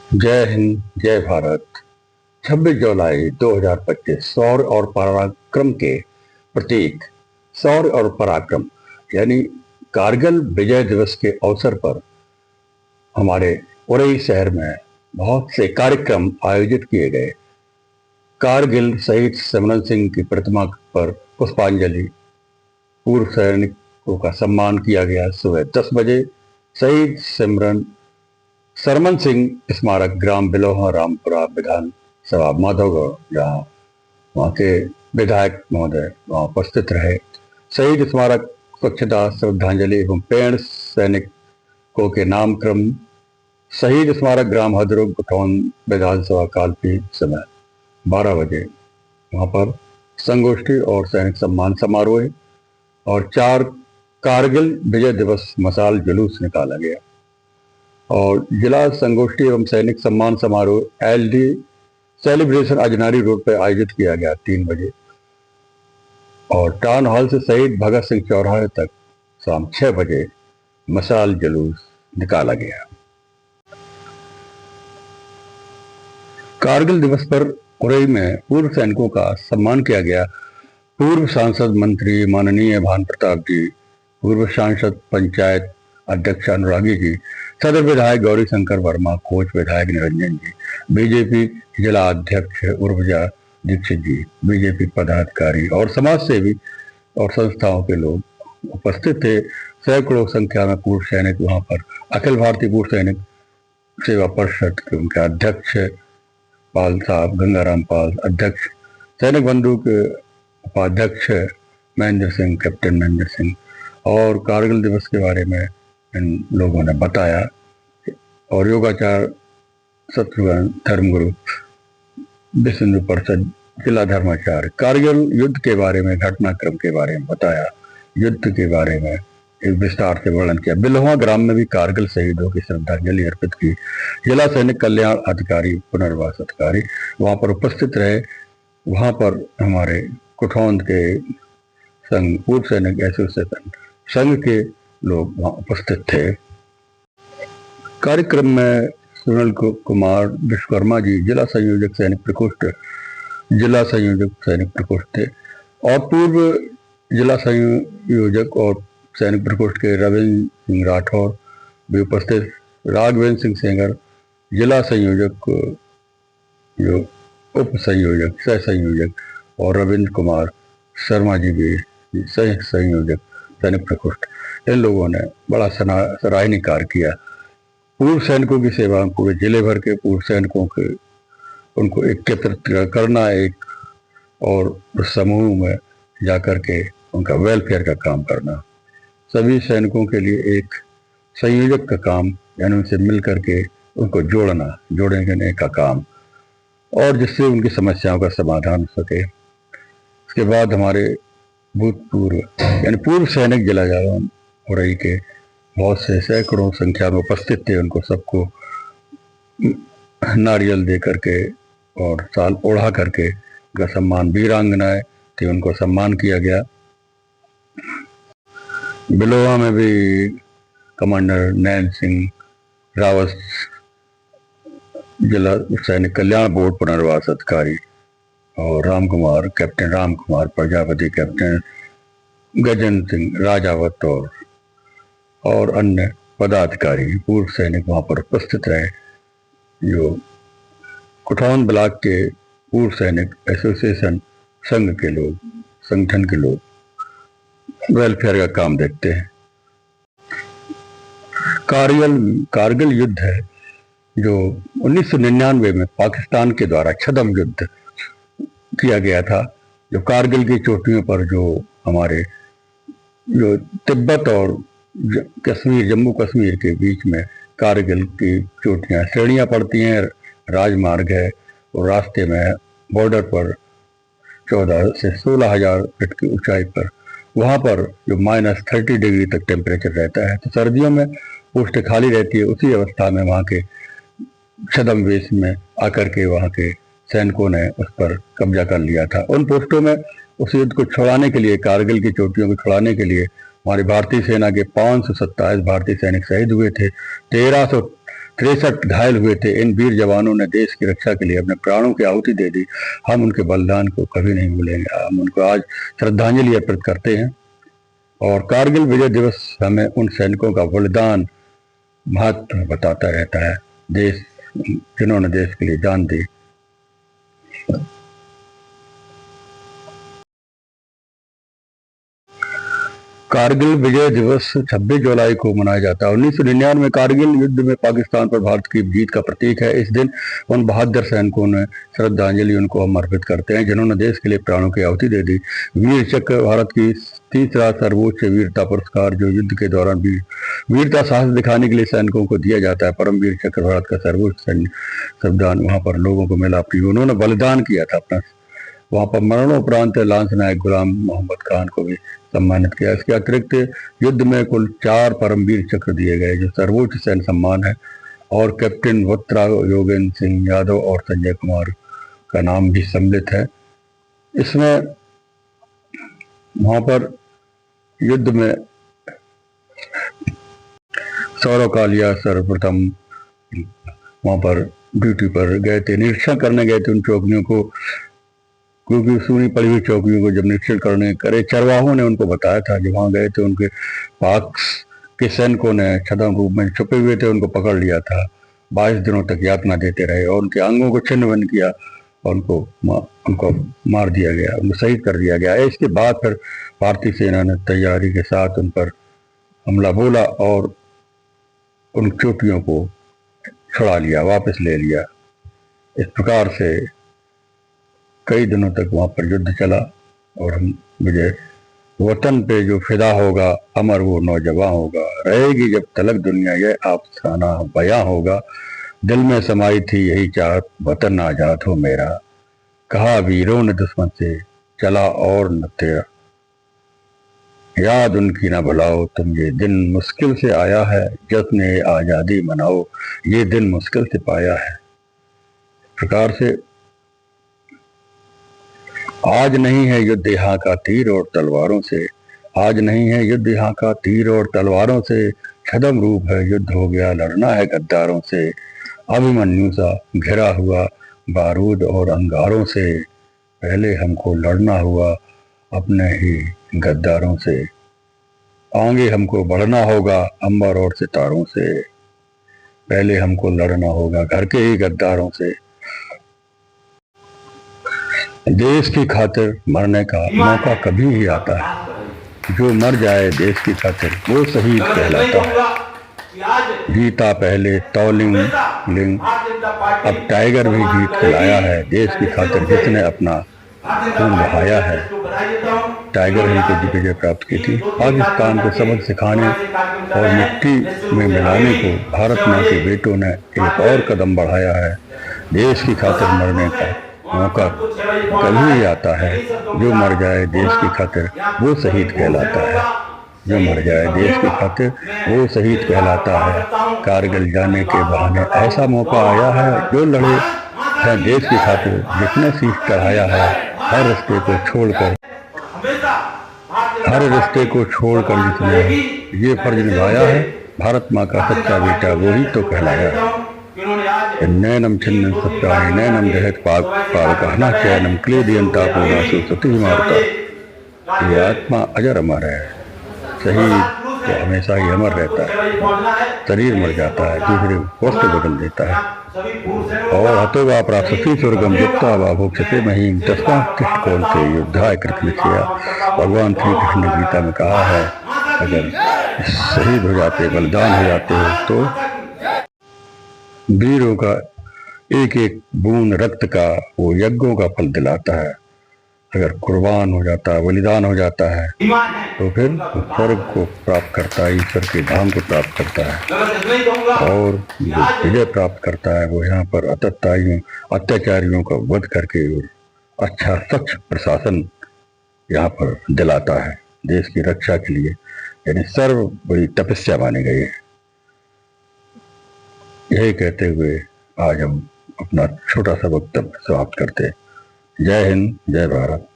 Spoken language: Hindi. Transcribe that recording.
जय हिंद, जय भारत। 26 जुलाई 2025 शौर्य और पराक्रम के प्रतीक। शौर्य और पराक्रम यानी कारगिल विजय दिवस के अवसर पर हमारे उरई शहर में बहुत से कार्यक्रम आयोजित किए गए। कारगिल शहीद सिमरन सिंह की प्रतिमा पर पुष्पांजलि, पूर्व सैनिकों का सम्मान किया गया। सुबह 10 बजे शहीद सरमन सिंह स्मारक, ग्राम बिलोहा, रामपुरा, विधान सभा माधवगढ़, जहाँ वहाँ के विधायक महोदय वहाँ उपस्थित रहे। शहीद स्मारक स्वच्छता, श्रद्धांजलि एवं पेड़ सैनिकों के नामक्रम। शहीद स्मारक ग्राम हदरुग, गुठौन, विधानसभा कालपी समय 12 बजे वहाँ पर संगोष्ठी और सैनिक सम्मान समारोह और 4 कारगिल विजय दिवस मशाल जुलूस निकाला गया। और जिला संगोष्ठी एवं सैनिक सम्मान समारोह LD सेलिब्रेशन अजनारी रोड पर आयोजित किया गया 3 बजे। और टाउन हॉल से शहीद भगत सिंह चौराहे तक शाम 6 बजे मशाल जुलूस निकाला गया। कारगिल दिवस पर उरई में पूर्व सैनिकों का सम्मान किया गया। पूर्व सांसद मंत्री माननीय भानु प्रताप जी, पूर्व सांसद पंचायत अध्यक्ष अनुरागी जी, सदर विधायक गौरी शंकर वर्मा, कोच विधायक निरंजन जी, बीजेपी जिला अध्यक्ष उर्वजा दीक्षित जी, बीजेपी पदाधिकारी और समाज सेवी और संस्थाओं के लोग उपस्थित थे। सैकड़ों संख्या में पूर्व सैनिक वहां पर अखिल भारतीय पूर्व सैनिक सेवा परिषद के उनके अध्यक्ष पाल साहब, गंगाराम पाल अध्यक्ष, सैनिक बंधु के उपाध्यक्ष महेंद्र सिंह, कैप्टन महेंद्र सिंह, और कारगिल दिवस के बारे में इन लोगों ने बताया। और योगाचार शत्रुघ्न, धर्मगुरु, विष्णु परिषद, जिला धर्माचार्य, कारगिल युद्ध के बारे में, घटनाक्रम के बारे में बताया, युद्ध के बारे में एक विस्तार से वर्णन किया। बिलोहा ग्राम में भी कारगिल शहीदों की श्रद्धांजलि अर्पित की। जिला सैनिक कल्याण अधिकारी, पुनर्वास अधिकारी वहां पर उपस्थित रहे। वहां पर हमारे कुठौंद के संघ, पूर्व सैनिक एसोसिएशन संघ के लोग वहां उपस्थित थे। कार्यक्रम में सुनील कुमार विश्वकर्मा जी, जिला संयोजक सैनिक प्रकोष्ठ थे। और पूर्व जिला संयोजक और सैनिक प्रकोष्ठ के रविंद्र सिंह राठौर भी उपस्थित। राघवेंद्र सिंह सेंगर, जिला संयोजक, जो उप संयोजक, सह संयोजक, और रविंद्र कुमार शर्मा जी भी सह संयोजक सैनिक प्रकोष्ठ, इन लोगों ने बड़ा सराहनीय कार्य किया। पूर्व सैनिकों की सेवा, पूरे जिले भर के पूर्व सैनिकों के उनको एकत्रित करना एक, और उस समूह में जाकर के उनका वेलफेयर का काम करना, सभी सैनिकों के लिए एक संयोजक का काम, यानी उनसे मिल करके उनको जोड़ने का काम, और जिससे उनकी समस्याओं का समाधान हो सके। इसके बाद हमारे भूतपूर्व यानी पूर्व सैनिक जिला जालौन उरई के बहुत से सैकड़ों संख्या में उपस्थित थे। उनको सबको नारियल दे करके और साल ओढ़ा करके उनका सम्मान, वीरांगनाएं थी उनको सम्मान किया गया। बिलोहा में भी कमांडर नैन सिंह रावत, जिला सैनिक कल्याण बोर्ड पुनर्वास अधिकारी, और रामकुमार, कैप्टन रामकुमार प्रजापति, कैप्टन गजेंद्र सिंह राजावत और अन्य पदाधिकारी, पूर्व सैनिक वहां पर उपस्थित रहे। जो कुठौन ब्लॉक के पूर्व सैनिक एसोसिएशन संघ के लोग, संगठन के लोग वेलफेयर का काम देखते हैं। कारगिल युद्ध है जो 1999 में पाकिस्तान के द्वारा छद्म युद्ध किया गया था। जो कारगिल की चोटियों पर, जो हमारे जो तिब्बत और कश्मीर, जम्मू कश्मीर के बीच में कारगिल की चोटियां, श्रेणियां पड़ती हैं, राजमार्ग है, और रास्ते में बॉर्डर पर 14 से 16,000 फीट की ऊंचाई पर, वहां पर जो -30 डिग्री तक टेम्परेचर रहता है। तो सर्दियों में पोस्ट खाली रहती है। उसी अवस्था में वहां के छद्म वेश में आकर के वहां के सैनिकों ने उस पर कब्जा कर लिया था। उन पोस्टों में उस युद्ध को छुड़ाने के लिए, कारगिल की चोटियों को छुड़ाने के लिए हमारी भारतीय सेना के 527 भारतीय सैनिक शहीद हुए थे। 63 घायल हुए थे। इन वीर जवानों ने देश की रक्षा के लिए अपने प्राणों की आहुति दे दी। हम उनके बलिदान को कभी नहीं भूलेंगे। हम उनको आज श्रद्धांजलि अर्पित करते हैं और कारगिल विजय दिवस हमें उन सैनिकों का बलिदान महत्व बताता रहता है, देश जिन्होंने देश के लिए जान दी। कारगिल विजय दिवस 26 जुलाई को मनाया जाता है। 1999 में कारगिल युद्ध में पाकिस्तान पर भारत की जीत का प्रतीक है। इस दिन उन बहादुर सैनिकों ने श्रद्धांजलि उनको हम अर्पित करते हैं जिन्होंने देश के लिए प्राणों की आहुति दे दी। वीर चक्र भारत की तीसरा सर्वोच्च वीरता पुरस्कार जो युद्ध के दौरान वीरता साहस दिखाने के लिए सैनिकों को दिया जाता है। परमवीर चक्र भारत का सर्वोच्च सम्मान वहाँ पर लोगों को मिला। उन्होंने बलिदान किया था अपना। वहाँ पर मरणोपरांत लांस नायक गुलाम मोहम्मद खान को भी सम्मानित किया। इसके अतिरिक्त युद्ध में कुल 4 परमवीर चक्र दिए गए जो सर्वोच्च सैन्य सम्मान है और कैप्टन वत्रा योगेंद्र सिंह यादव और संजय कुमार का नाम भी सम्मिलित है इसमें। वहाँ पर युद्ध में सौरव कालिया सर्वप्रथम वहाँ पर ड्यूटी पर गए थे, निरीक्षण करने गए थे उन चौकियों को, क्योंकि सूनी पड़ी हुई चौकियों को जब निरीक्षण करे चरवाहों ने उनको बताया था। जब वहाँ गए थे उनके पाक के सैनिकों ने छद्म रूप में छुपे हुए थे, उनको पकड़ लिया था। 22 दिनों तक यातना देते रहे और उनके अंगों को छिन्न भिन्न किया और उनको मार दिया गया, उनको शहीद कर दिया गया। इसके बाद फिर भारतीय सेना ने तैयारी के साथ उन पर हमला बोला और उन चोटियों को छुड़ा लिया, वापस ले लिया। इस प्रकार से कई दिनों तक वहाँ पर युद्ध चला और हम विजय वतन पे जो फिदा होगा अमर वो नौजवान होगा, रहेगी जब तलक दुनिया यह अफसाना बयां होगा। दिल में समाई थी यही चाहत वतन आजाद हो मेरा, कहा वीरों ने दुश्मन से चला और न तेरा। याद उनकी ना भुलाओ तुम ये दिन मुश्किल से आया है, जश्न आज़ादी मनाओ ये दिन मुश्किल से पाया है। प्रकार से आज नहीं है युद्ध यहाँ का तीर और तलवारों से, आज नहीं है युद्ध यहाँ का तीर और तलवारों से, छद्म रूप है युद्ध हो गया लड़ना है गद्दारों से। अभिमन्यु सा घिरा हुआ बारूद और अंगारों से, पहले हमको लड़ना हुआ अपने ही गद्दारों से। आगे हमको बढ़ना होगा अंबर और सितारों से, पहले हमको लड़ना होगा घर के ही गद्दारों से। देश की खातिर मरने का मौका कभी ही आता है, जो मर जाए देश की खातिर वो शहीद कहलाता है। जीता पहले तौलिंग लिंग, अब टाइगर भी जीत के लाया है, देश की खातिर जिसने अपना खून बहाया है। टाइगर ही को विजय प्राप्त की थी। पाकिस्तान को सबक सिखाने और मिट्टी में मिलाने को भारत माँ के बेटों ने एक और कदम बढ़ाया है। देश की खातिर मरने का मौका कभी आता है, जो मर जाए देश की खातिर वो शहीद कहलाता है। जो मर जाए देश की खातिर वो शहीद कहलाता है। कारगिल जाने के बहाने ऐसा मौका आया है, जो लड़े हैं देश की खातिर जिसने शीश चढ़ाया है। हर रिश्ते को छोड़कर जिसने ये फर्ज निभाया है, भारत माँ का सच्चा बेटा वही तो कहलाया है। नैनम छिन्न सत्यानि नैनम दहत पाक कहना चैनम क्लेदियन तापोगा सुसती मारता। ये आत्मा अजर अमर है, शहीद तो हमेशा ही अमर रहता है। शरीर मर जाता है, दूसरे वस्त्र बदल देता है। और हतोगा प्राप्ति स्वर्गम युक्ता भोक्षते महीम तस्मा कृष्ण कौन से युद्धाय कृष्ण किया। भगवान श्री कृष्ण ने गीता में कहा है, अगर शहीद हो जाते बलिदान हो जाते हो तो वीरों का एक एक बूंद रक्त का वो यज्ञों का फल दिलाता है। अगर कुर्बान हो जाता है, बलिदान हो जाता है तो फिर स्वर्ग को प्राप्त करता है, ईश्वर के धाम को प्राप्त करता है। और जो विजय प्राप्त करता है वो यहाँ पर अत्याचारियों का वध करके अच्छा स्वच्छ प्रशासन यहाँ पर दिलाता है। देश की रक्षा के लिए यानी सर्व बड़ी तपस्या मानी गई है। यही कहते हुए आज हम अपना छोटा सा वक्तव्य समाप्त करते हैं। जय हिंद, जय भारत।